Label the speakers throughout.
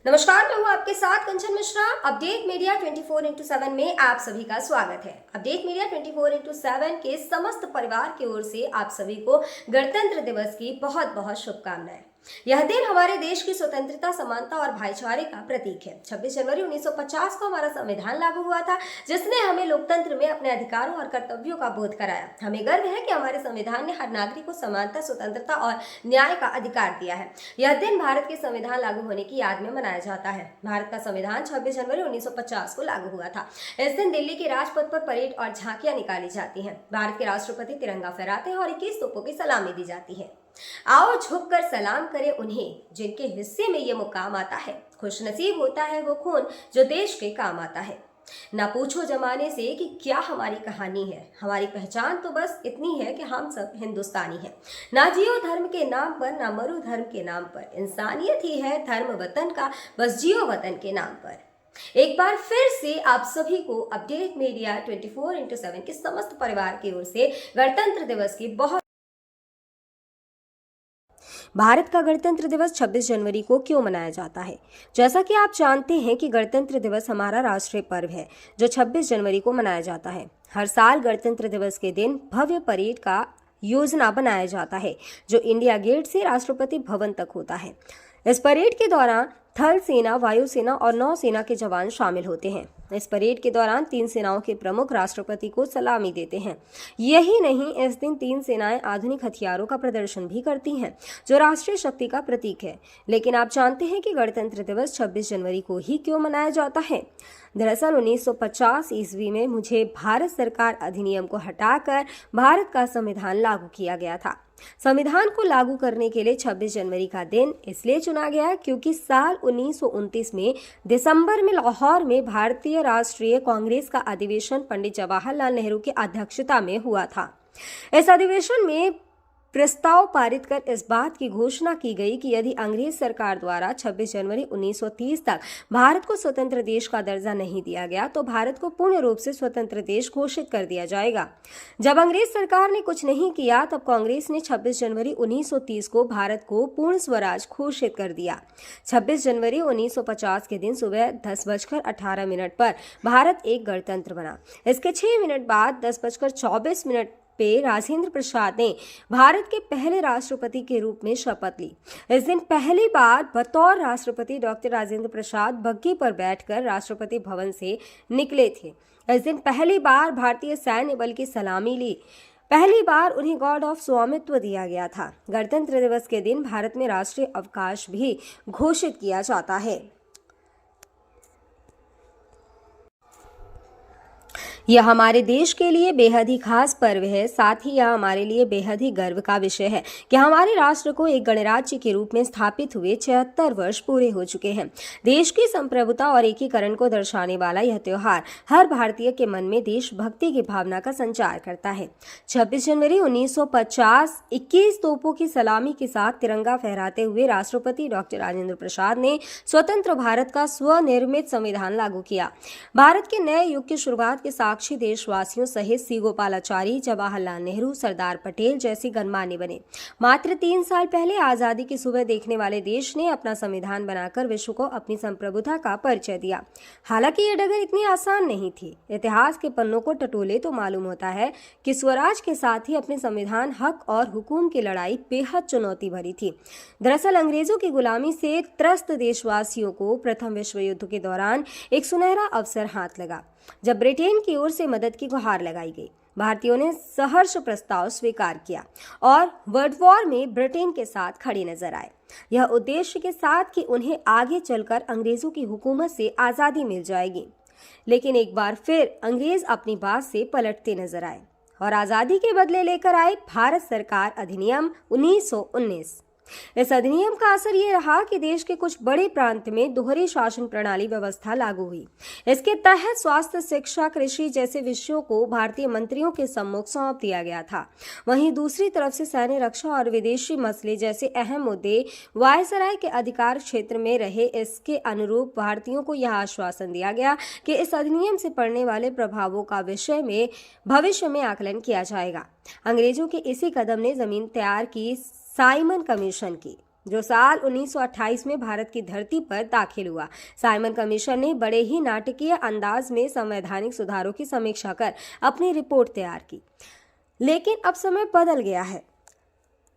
Speaker 1: नमस्कार, मैं हूँ आपके साथ कंचन मिश्रा। अपडेट मीडिया 24x7 में आप सभी का स्वागत है। अपडेट मीडिया 24x7 के समस्त परिवार की ओर से आप सभी को गणतंत्र दिवस की बहुत बहुत शुभकामनाएं। यह दिन हमारे देश की स्वतंत्रता, समानता और भाईचारे का प्रतीक है। 26 जनवरी 1950 को हमारा संविधान लागू हुआ था, जिसने हमें लोकतंत्र में अपने अधिकारों और कर्तव्यों का बोध कराया। हमें गर्व है कि हमारे संविधान ने हर नागरिक को समानता, स्वतंत्रता और न्याय का अधिकार दिया है। यह दिन भारत के संविधान लागू होने की याद में मनाया जाता है। भारत का संविधान 26 जनवरी 1950 को लागू हुआ था। इस दिन दिल्ली के राजपथ पर परेड और झांकियां निकाली जाती हैं। भारत के राष्ट्रपति तिरंगा फहराते हैं और 21 तोपों की सलामी दी जाती है। आओ झुककर सलाम करें उन्हें जिनके हिस्से में ये मुकाम आता है। खुशनसीब होता है वो खून जो देश के काम आता है। ना पूछो जमाने से कि क्या हमारी कहानी है, हमारी पहचान तो बस इतनी है कि हम सब हिंदुस्तानी हैं। ना जियो धर्म के नाम पर, ना मरो धर्म के नाम पर, इंसानियत ही है धर्म वतन का, बस जियो वतन के नाम पर। एक बार फिर से आप सभी को अपडेट मीडिया 24x7 के समस्त परिवार की ओर से गणतंत्र दिवस की बहुत। भारत का गणतंत्र दिवस 26 जनवरी को क्यों मनाया जाता है? जैसा कि आप जानते हैं कि गणतंत्र दिवस हमारा राष्ट्रीय पर्व है जो 26 जनवरी को मनाया जाता है। हर साल गणतंत्र दिवस के दिन भव्य परेड का योजना बनाया जाता है जो इंडिया गेट से राष्ट्रपति भवन तक होता है। इस परेड के दौरान थल सेना, वायुसेना और नौसेना के जवान शामिल होते हैं। इस परेड के दौरान तीन सेनाओं के प्रमुख राष्ट्रपति को सलामी देते हैं। यही नहीं, इस दिन तीन सेनाएं आधुनिक हथियारों का प्रदर्शन भी करती हैं जो राष्ट्रीय शक्ति का प्रतीक है। लेकिन आप जानते हैं कि गणतंत्र दिवस 26 जनवरी को ही क्यों मनाया जाता है? दरअसल 1950 ईस्वी में मुझे भारत सरकार अधिनियम को हटाकर भारत का संविधान लागू किया गया था। संविधान को लागू करने के लिए 26 जनवरी का दिन इसलिए चुना गया क्योंकि साल 1929 में दिसंबर में लाहौर में भारतीय राष्ट्रीय कांग्रेस का अधिवेशन पंडित जवाहरलाल नेहरू की अध्यक्षता में हुआ था। इस अधिवेशन में प्रस्ताव पारित कर इस बात की घोषणा की गई कि यदि अंग्रेज सरकार द्वारा 26 जनवरी 1930 तक भारत को स्वतंत्र देश का दर्जा नहीं दिया गया तो भारत को पूर्ण रूप से स्वतंत्र देश घोषित कर दिया जाएगा। जब अंग्रेज सरकार ने कुछ नहीं किया तब कांग्रेस ने 26 जनवरी 1930 को भारत को पूर्ण स्वराज घोषित कर दिया। 26 जनवरी 1950 के दिन सुबह 10:18 पर भारत एक गणतंत्र बना। इसके 6 मिनट बाद 10:24 पे राजेंद्र प्रसाद ने भारत के पहले राष्ट्रपति के रूप में शपथ ली। इस दिन पहली बार बतौर राष्ट्रपति डॉक्टर राजेंद्र प्रसाद बग्घी पर बैठकर राष्ट्रपति भवन से निकले थे। इस दिन पहली बार भारतीय सैन्य बल की सलामी ली। पहली बार उन्हें गॉर्ड ऑफ स्वामित्व दिया गया था। गणतंत्र दिवस के दिन भारत में राष्ट्रीय अवकाश भी घोषित किया जाता है। यह हमारे देश के लिए बेहद ही खास पर्व है। साथ ही यह हमारे लिए बेहद ही गर्व का विषय है कि हमारे राष्ट्र को एक गणराज्य के रूप में स्थापित हुए 76 वर्ष पूरे हो चुके हैं। देश की संप्रभुता और एकीकरण को दर्शाने वाला यह त्योहार हर भारतीय के मन में देशभक्ति की भावना का संचार करता है। 26 जनवरी 1950 21 तोपों की सलामी के साथ तिरंगा फहराते हुए राष्ट्रपति डॉक्टर राजेंद्र प्रसाद ने स्वतंत्र भारत का स्वनिर्मित संविधान लागू किया। भारत के नए युग की शुरुआत के साक्षी देशवासियों सहित सी गोपालाचारी, जवाहरलाल नेहरू, सरदार पटेल जैसे गणमान्य बने। मात्र 3 साल पहले आजादी की सुबह देखने वाले देश ने अपना संविधान बनाकर विश्व को अपनी संप्रभुता का परिचय दिया। हालांकि ये डगर इतनी आसान नहीं थी। इतिहास के पन्नों को टटोले तो मालूम होता है कि स्वराज के साथ ही अपने संविधान, हक और हुकूम की लड़ाई बेहद चुनौती भरी थी। दरअसल अंग्रेजों की गुलामी से त्रस्त देशवासियों को प्रथम विश्व युद्ध के दौरान एक सुनहरा अवसर हाथ लगा जब ब्रिटेन की ओर से मदद की गुहार लगाई गई। भारतीयों ने सहर्ष प्रस्ताव स्वीकार किया और वर्ल्ड वॉर में ब्रिटेन के साथ खड़े नजर आए। यह उद्देश्य के साथ कि उन्हें आगे चलकर अंग्रेजों की हुकूमत से आजादी मिल जाएगी। लेकिन एक बार फिर अंग्रेज अपनी बात से पलटते नजर आए और आजादी के बदले लेकर आए भारत सरकार अधिनियम 1919। इस अधिनियम का असर ये रहा कि देश के कुछ बड़े प्रांत में दोहरी शासन प्रणाली व्यवस्था लागू हुई। इसके तहत स्वास्थ्य, शिक्षा, कृषि जैसे विषयों को भारतीय मंत्रियों के सम्मुख सौंप दिया गया था। वहीं दूसरी तरफ से सैन्य, रक्षा और विदेशी मसले जैसे अहम मुद्दे वायसराय के अधिकार क्षेत्र में रहे। इसके अनुरूप भारतीयों को यह आश्वासन दिया गया कि इस अधिनियम से पड़ने वाले प्रभावों का विषय में भविष्य में आकलन किया जाएगा। अंग्रेजों के इसी कदम ने जमीन तैयार की साइमन कमीशन की। जो साल 1928 में भारत की धरती पर दाखिल हुआ। साइमन कमीशन ने बड़े ही नाटकीय अंदाज में संवैधानिक सुधारों की समीक्षा कर अपनी रिपोर्ट तैयार की। लेकिन अब समय बदल गया है।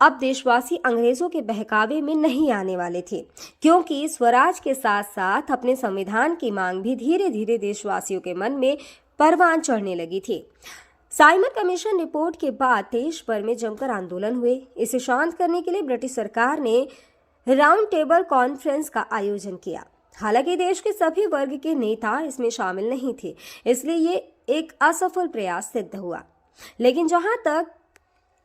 Speaker 1: अब देशवासी अंग्रेजों के बहकावे में नहीं आने वाले थे, क्योंकि स्वराज के साथ साथ अपने संविधान की मांग भी धीरे धीरे देशवासियों के मन में परवान चढ़ने लगी थी। साइमन कमीशन रिपोर्ट के बाद देश भर में जमकर आंदोलन हुए। इसे शांत करने के लिए ब्रिटिश सरकार ने राउंड टेबल कॉन्फ्रेंस का आयोजन किया। हालांकि देश के सभी वर्ग के नेता इसमें शामिल नहीं थे, इसलिए ये एक असफल प्रयास सिद्ध हुआ। लेकिन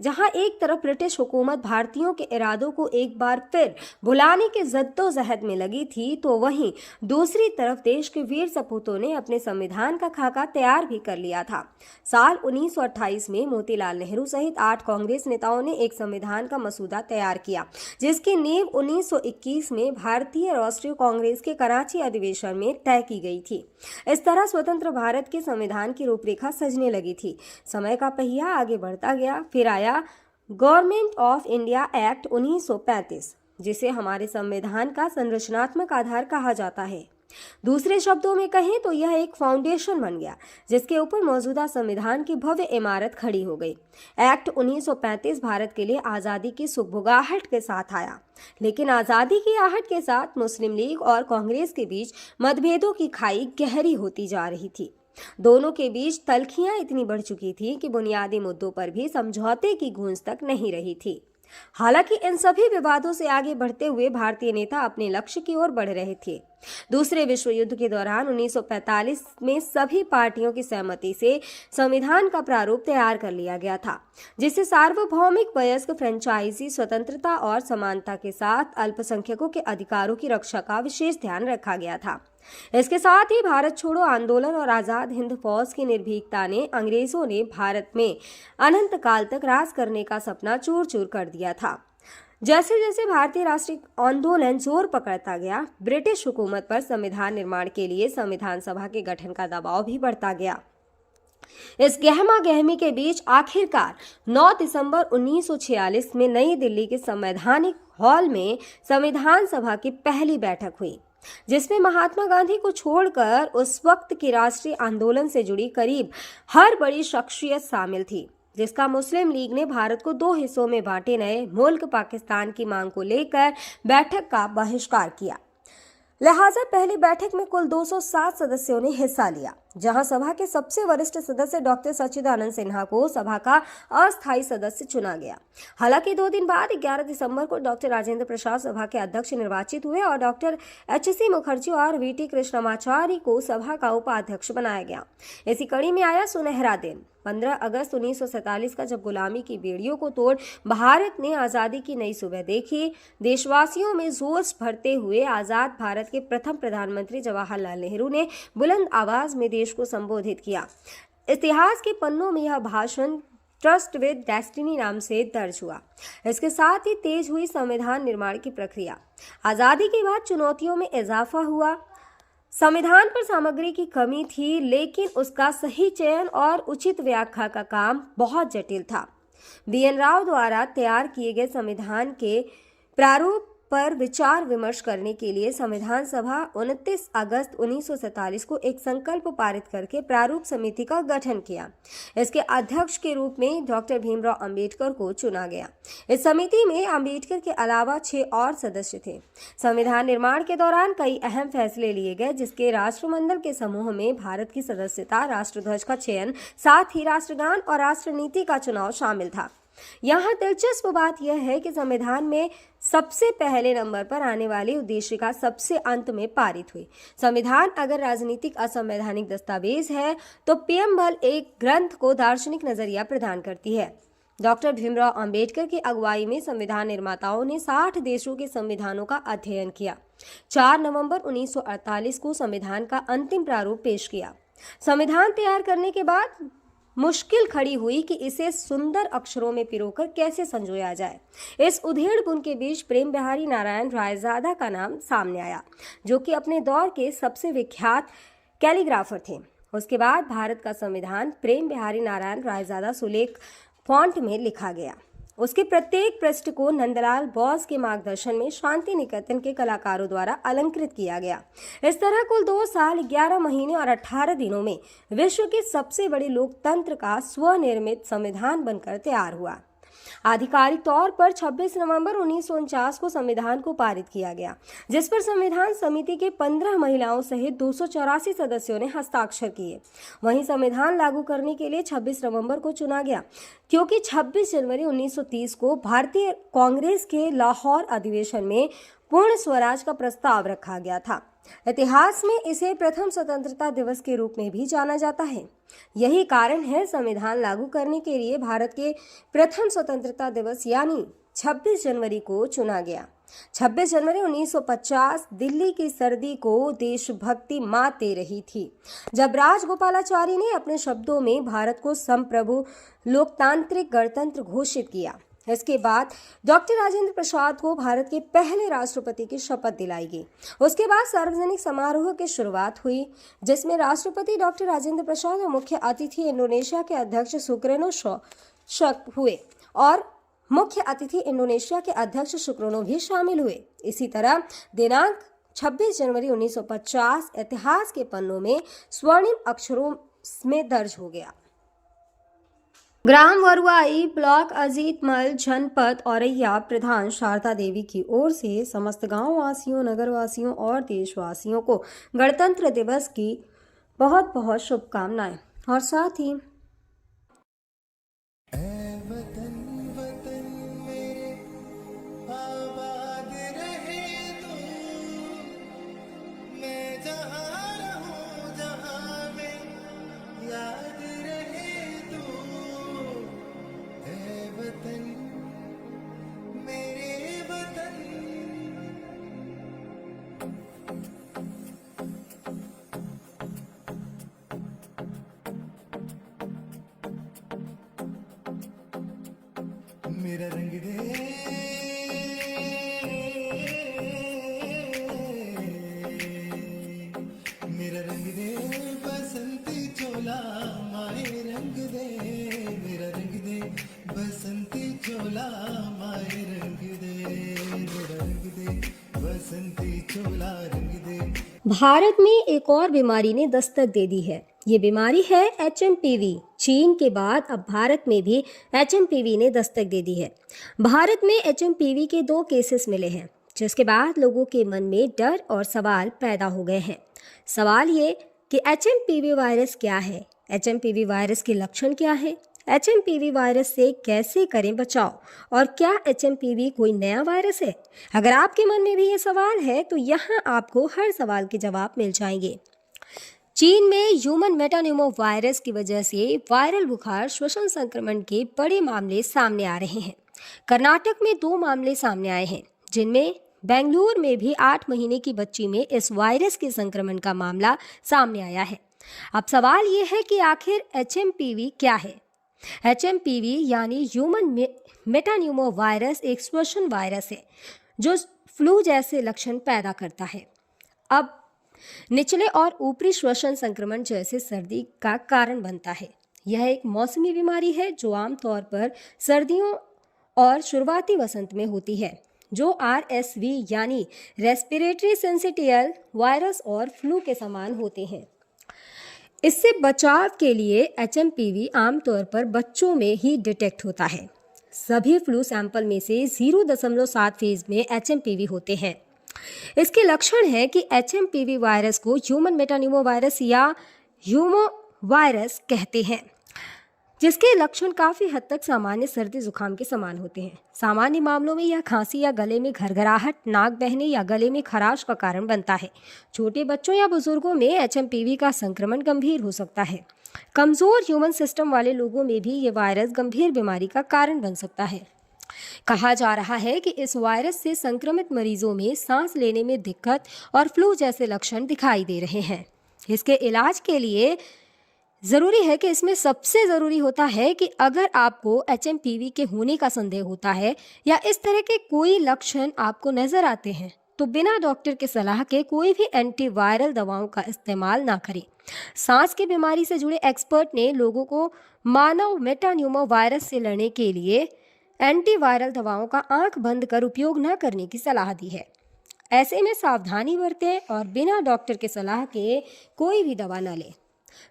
Speaker 1: जहां एक तरफ ब्रिटिश हुकूमत भारतीयों के इरादों को एक बार फिर भुलाने के जद्दोजहद में लगी थी, तो वहीं दूसरी तरफ देश के वीर सपूतों ने अपने संविधान का खाका तैयार भी कर लिया था। साल 1928 में मोतीलाल नेहरू सहित 8 कांग्रेस नेताओं ने एक संविधान का मसूदा तैयार किया, जिसकी नींव 1921 में भारतीय राष्ट्रीय कांग्रेस के कराची अधिवेशन में तय की गई थी। इस तरह स्वतंत्र भारत के संविधान की रूपरेखा सजने लगी थी। समय का पहिया आगे बढ़ता गया। फिर आया गवर्नमेंट ऑफ इंडिया एक्ट 1935, जिसे हमारे संविधान का संरचनात्मक आधार कहा जाता है। दूसरे शब्दों में कहें तो यह एक फाउंडेशन बन गया, जिसके ऊपर मौजूदा संविधान की भव्य इमारत खड़ी हो गई। एक्ट 1935 भारत के लिए आज़ादी की सुगबुगाहट के साथ आया, लेकिन आज़ादी की आहट के साथ मुस्लिम लीग और कांग्रेस के बीच मतभेदों की खाई गहरी होती जा रही थी। दोनों के बीच तल्खियां इतनी बढ़ चुकी थी कि बुनियादी मुद्दों पर भी समझौते की गूंज तक नहीं रही थी। हालांकि इन सभी विवादों से आगे बढ़ते हुए भारतीय नेता अपने लक्ष्य की ओर बढ़ रहे थे। दूसरे विश्व युद्ध के दौरान 1945 में सभी पार्टियों की सहमति से संविधान का प्रारूप तैयार कर लिया गया था, जिसे सार्वभौमिक वयस्क फ्रेंचाइजी स्वतंत्रता और समानता के साथ अल्पसंख्यकों के अधिकारों की रक्षा का विशेष ध्यान रखा गया था। इसके साथ ही भारत छोड़ो आंदोलन और आजाद हिंद फौज की निर्भीकता ने अंग्रेजों ने भारत में अनंत काल तक राज करने का सपना चूर चूर कर दिया था। जैसे जैसे भारतीय राष्ट्रीय आंदोलन जोर पकड़ता गया, ब्रिटिश हुकूमत पर संविधान निर्माण के लिए संविधान सभा के गठन का दबाव भी बढ़ता गया। इस गहमा गहमी के बीच आखिरकार 9 दिसंबर 1946 में नई दिल्ली के संवैधानिक हॉल में संविधान सभा की पहली बैठक हुई, जिसमें महात्मा गांधी को छोड़कर उस वक्त के राष्ट्रीय आंदोलन से जुड़ी करीब हर बड़ी शख्सियत शामिल थी, जिसका मुस्लिम लीग ने भारत को 2 हिस्सों में बांटे नए मुल्क पाकिस्तान की मांग को लेकर बैठक का बहिष्कार किया। लिहाजा पहली बैठक में कुल 207 सदस्यों ने हिस्सा लिया, जहां सभा के सबसे वरिष्ठ सदस्य डॉक्टर सच्चिदानंद सिन्हा को सभा का अस्थायी सदस्य चुना गया। हालांकि 2 दिन बाद 11 दिसंबर को डॉक्टर राजेंद्र प्रसाद सभा के अध्यक्ष निर्वाचित हुए और डॉक्टर एच.सी. मुखर्जी और वी.टी. कृष्णमाचारी को सभा का उपाध्यक्ष बनाया गया। इसी कड़ी में आया सुनहरा दिन 15 अगस्त 1947 का, जब गुलामी की बेड़ियों को तोड़ भारत ने आज़ादी की नई सुबह देखी। देशवासियों में जोश भरते हुए आज़ाद भारत के प्रथम प्रधानमंत्री जवाहरलाल नेहरू ने बुलंद आवाज में देश को संबोधित किया। इतिहास के पन्नों में यह भाषण ट्रस्ट विद डेस्टिनी नाम से दर्ज हुआ। इसके साथ ही तेज हुई संविधान निर्माण की प्रक्रिया। आज़ादी के बाद चुनौतियों में इजाफा हुआ। संविधान पर सामग्री की कमी थी, लेकिन उसका सही चयन और उचित व्याख्या का काम बहुत जटिल था। बी.एन. राव द्वारा तैयार किए गए संविधान के प्रारूप पर विचार विमर्श करने के लिए संविधान सभा 29 अगस्त 1947 को एक संकल्प पारित करके प्रारूप समिति का गठन किया। इसके अध्यक्ष के रूप में डॉक्टर भीमराव अंबेडकर को चुना गया। इस समिति में अंबेडकर के अलावा 6 और सदस्य थे। संविधान निर्माण के दौरान कई अहम फैसले लिए गए, जिसके राष्ट्रमंडल के समूह में भारत की सदस्यता, राष्ट्रध्वज का चयन, साथ ही राष्ट्रगान और राष्ट्रनीति का चुनाव शामिल था। यहाँ दिलचस्प बात यह है कि संविधान में सबसे पहले नंबर पर आने वाली उद्देशिका सबसे अंत में पारित हुई। संविधान अगर राजनीतिक असंवैधानिक दस्तावेज है, तो पीएमएल एक ग्रंथ को दार्शनिक नजरिया प्रदान करती है। डॉक्टर भीमराव अंबेडकर की अगुवाई में संविधान निर्माताओं ने 60 देशों के संविधानों का अध्ययन किया। 4 नवंबर 1948 को संविधान का अंतिम प्रारूप पेश किया। संविधान तैयार करने के बाद मुश्किल खड़ी हुई कि इसे सुंदर अक्षरों में पिरोकर कैसे संजोया जाए। इस उधेड़-बुन के बीच प्रेम बिहारी नारायण रायजादा का नाम सामने आया, जो कि अपने दौर के सबसे विख्यात कैलीग्राफर थे। उसके बाद भारत का संविधान प्रेम बिहारी नारायण रायजादा सुलेख फॉन्ट में लिखा गया। उसके प्रत्येक पृष्ठ को नंदलाल बोस के मार्गदर्शन में शांति निकेतन के कलाकारों द्वारा अलंकृत किया गया। इस तरह कुल 2 साल 11 महीने और 18 दिनों में विश्व के सबसे बड़े लोकतंत्र का स्वनिर्मित संविधान बनकर तैयार हुआ। आधिकारिक तौर पर 26 नवंबर 1949 को संविधान को पारित किया गया, जिस पर संविधान समिति के 15 महिलाओं सहित 284 सदस्यों ने हस्ताक्षर किए। वहीं संविधान लागू करने के लिए 26 नवंबर को चुना गया, क्योंकि 26 जनवरी 1930 को भारतीय कांग्रेस के लाहौर अधिवेशन में पूर्ण स्वराज का प्रस्ताव रखा गया था। इतिहास में इसे प्रथम स्वतंत्रता दिवस के रूप में भी जाना जाता है। यही कारण है संविधान लागू करने के लिए भारत के प्रथम स्वतंत्रता दिवस यानी 26 जनवरी को चुना गया। 26 जनवरी 1950 दिल्ली की सर्दी को देशभक्ति मात दे रही थी, जब राजगोपालाचारी ने अपने शब्दों में भारत को संप्रभु लोकतांत्रिक गणतंत्र घोषित किया। इसके बाद डॉक्टर राजेंद्र प्रसाद को भारत के पहले राष्ट्रपति की शपथ दिलाई गई। उसके बाद सार्वजनिक समारोह की शुरुआत हुई, जिसमें राष्ट्रपति डॉक्टर राजेंद्र प्रसाद और मुख्य अतिथि इंडोनेशिया के अध्यक्ष सुकर्नो हुए और मुख्य अतिथि इंडोनेशिया के अध्यक्ष सुकर्नो भी शामिल हुए। इसी तरह दिनांक 26 जनवरी 1950 इतिहास के पन्नों में स्वर्णिम अक्षरों में दर्ज हो गया। ग्राम वरुआई, ब्लॉक अजीतमल, जनपद औरैया, प्रधान शारदा देवी की ओर से समस्त गांव वासियों, नगर वासियों और देशवासियों को गणतंत्र दिवस की बहुत बहुत शुभकामनाएं। और साथ ही
Speaker 2: मेरा रंग दे, मेरा रंग दे बसंती चोला, माए रंग दे, मेरा रंग दे बसंती चोला, माए रंग दे, मेरा रंग दे बसंती चोला, रंग दे।
Speaker 1: भारत में एक और बीमारी ने दस्तक दे दी है। ये बीमारी है HMPV। चीन के बाद अब भारत में भी HMPV ने दस्तक दे दी है। भारत में HMPV के 2 केसेस मिले हैं, जिसके बाद लोगों के मन में डर और सवाल पैदा हो गए हैं। सवाल ये कि HMPV वायरस क्या है, HMPV वायरस के लक्षण क्या है, HMPV वायरस से कैसे करें बचाव और क्या HMPV कोई नया वायरस है। अगर आपके मन में भी ये सवाल है तो यहाँ आपको हर सवाल के जवाब मिल जाएंगे। चीन में ह्यूमन मेटान्यूमो वायरस की वजह से वायरल बुखार श्वसन संक्रमण के बड़े मामले सामने आ रहे हैं। कर्नाटक में 2 मामले सामने आए हैं, जिनमें बेंगलुरु में भी 8 महीने की बच्ची में इस वायरस के संक्रमण का मामला सामने आया है। अब सवाल ये है कि आखिर HMPV क्या है। HMPV यानी ह्यूमन मेटान्यूमो वायरस एक श्वसन वायरस है जो फ्लू जैसे लक्षण पैदा करता है। अब निचले और ऊपरी श्वसन संक्रमण जैसे सर्दी का कारण बनता है। यह एक मौसमी बीमारी है जो आमतौर पर सर्दियों और शुरुआती वसंत में होती है, जो RSV यानी रेस्पिरेटरी सिंसिटियल वायरस और फ्लू के समान होते हैं। इससे बचाव के लिए HMPV आमतौर पर बच्चों में ही डिटेक्ट होता है। सभी फ्लू सैंपल में से 0.7% में HMPV होते हैं। इसके लक्षण है कि HMPV वायरस को ह्यूमन मेटान्यूमो वायरस या ह्यूमो वायरस कहते हैं, जिसके लक्षण काफ़ी हद तक सामान्य सर्दी जुकाम के समान होते हैं। सामान्य मामलों में यह खांसी या गले में घरघराहट, नाक बहने या गले में खराश का कारण बनता है। छोटे बच्चों या बुजुर्गों में HMPV का संक्रमण गंभीर हो सकता है। कमज़ोर ह्यूमन सिस्टम वाले लोगों में भी ये वायरस गंभीर बीमारी का कारण बन सकता है। कहा जा रहा है कि इस वायरस से संक्रमित मरीजों में सांस लेने में दिक्कत और फ्लू जैसे लक्षण दिखाई दे रहे हैं। इसके इलाज के लिए ज़रूरी है कि इसमें सबसे ज़रूरी होता है कि अगर आपको HMPV के होने का संदेह होता है या इस तरह के कोई लक्षण आपको नज़र आते हैं तो बिना डॉक्टर के सलाह के कोई भी एंटीवायरल दवाओं का इस्तेमाल ना करें। सांस की बीमारी से जुड़े एक्सपर्ट ने लोगों को मानव मेटान्यूमो वायरस से लड़ने के लिए एंटीवायरल दवाओं का आंख बंद कर उपयोग न करने की सलाह दी है। ऐसे में सावधानी बरतें और बिना डॉक्टर के सलाह के कोई भी दवा न लें।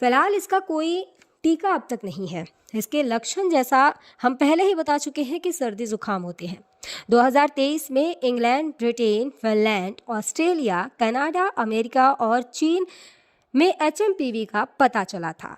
Speaker 1: फिलहाल इसका कोई टीका अब तक नहीं है। इसके लक्षण जैसा हम पहले ही बता चुके हैं कि सर्दी जुकाम होते हैं। 2023 में England, Britain, Finland, Australia, Canada, America और चीन में HMPV का पता चला था।